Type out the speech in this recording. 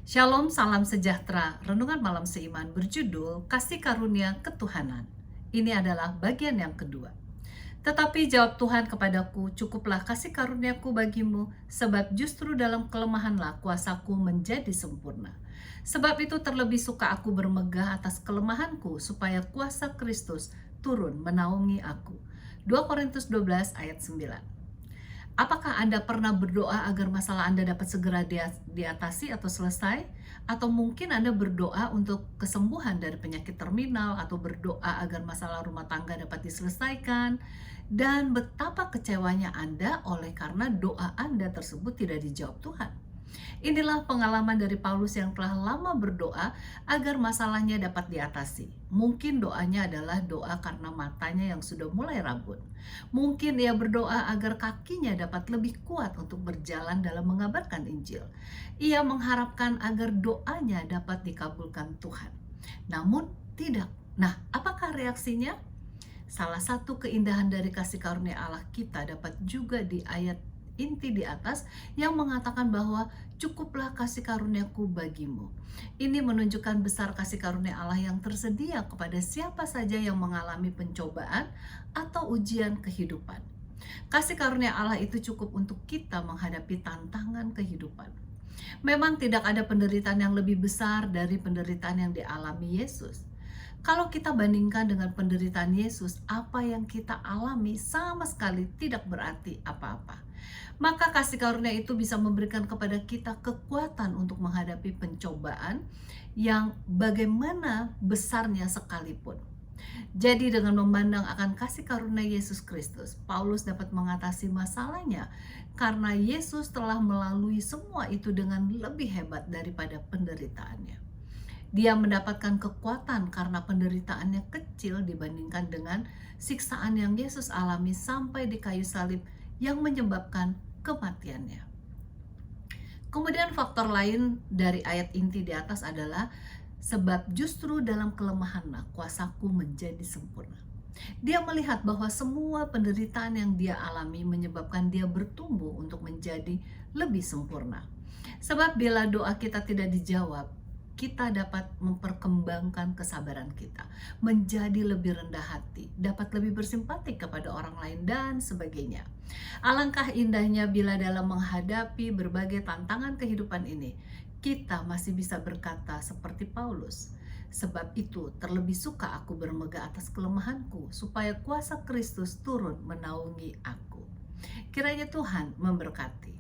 Shalom, salam sejahtera. Renungan malam seiman berjudul Kasih Karunia Ketuhanan. Ini adalah bagian yang kedua. Tetapi jawab Tuhan kepadaku, cukuplah kasih karuniaku bagimu, sebab justru dalam kelemahanlah kuasaku menjadi sempurna. Sebab itu terlebih suka aku bermegah atas kelemahanku, supaya kuasa Kristus turun menaungi aku. 2 Korintus 12 ayat 9. Apakah Anda pernah berdoa agar masalah Anda dapat segera diatasi atau selesai? Atau mungkin Anda berdoa untuk kesembuhan dari penyakit terminal, atau berdoa agar masalah rumah tangga dapat diselesaikan, dan betapa kecewanya Anda oleh karena doa Anda tersebut tidak dijawab Tuhan. Inilah pengalaman dari Paulus yang telah lama berdoa agar masalahnya dapat diatasi. Mungkin doanya adalah doa karena matanya yang sudah mulai rabun. Mungkin ia berdoa agar kakinya dapat lebih kuat untuk berjalan dalam mengabarkan Injil. Ia mengharapkan agar doanya dapat dikabulkan Tuhan. Namun tidak. Nah, apakah reaksinya? Salah satu keindahan dari kasih karunia Allah kita dapat juga di ayat inti di atas yang mengatakan bahwa cukuplah kasih karuniaku bagimu. Ini menunjukkan besar kasih karunia Allah yang tersedia kepada siapa saja yang mengalami pencobaan atau ujian kehidupan. Kasih karunia Allah itu cukup untuk kita menghadapi tantangan kehidupan. Memang tidak ada penderitaan yang lebih besar dari penderitaan yang dialami Yesus. Kalau kita bandingkan dengan penderitaan Yesus, apa yang kita alami sama sekali tidak berarti apa-apa. Maka kasih karunia itu bisa memberikan kepada kita kekuatan untuk menghadapi pencobaan yang bagaimana besarnya sekalipun. Jadi dengan memandang akan kasih karunia Yesus Kristus, Paulus dapat mengatasi masalahnya karena Yesus telah melalui semua itu dengan lebih hebat daripada penderitaannya. Dia mendapatkan kekuatan karena penderitaannya kecil dibandingkan dengan siksaan yang Yesus alami sampai di kayu salib yang menyebabkan kematiannya. Kemudian faktor lain dari ayat inti di atas adalah sebab justru dalam kelemahanlah kuasaku menjadi sempurna. Dia melihat bahwa semua penderitaan yang dia alami menyebabkan dia bertumbuh untuk menjadi lebih sempurna. Sebab bila doa kita tidak dijawab, kita dapat memperkembangkan kesabaran kita, menjadi lebih rendah hati, dapat lebih bersimpati kepada orang lain, dan sebagainya. Alangkah indahnya bila dalam menghadapi berbagai tantangan kehidupan ini, kita masih bisa berkata seperti Paulus, sebab itu terlebih suka aku bermegah atas kelemahanku, supaya kuasa Kristus turun menaungi aku. Kiranya Tuhan memberkati.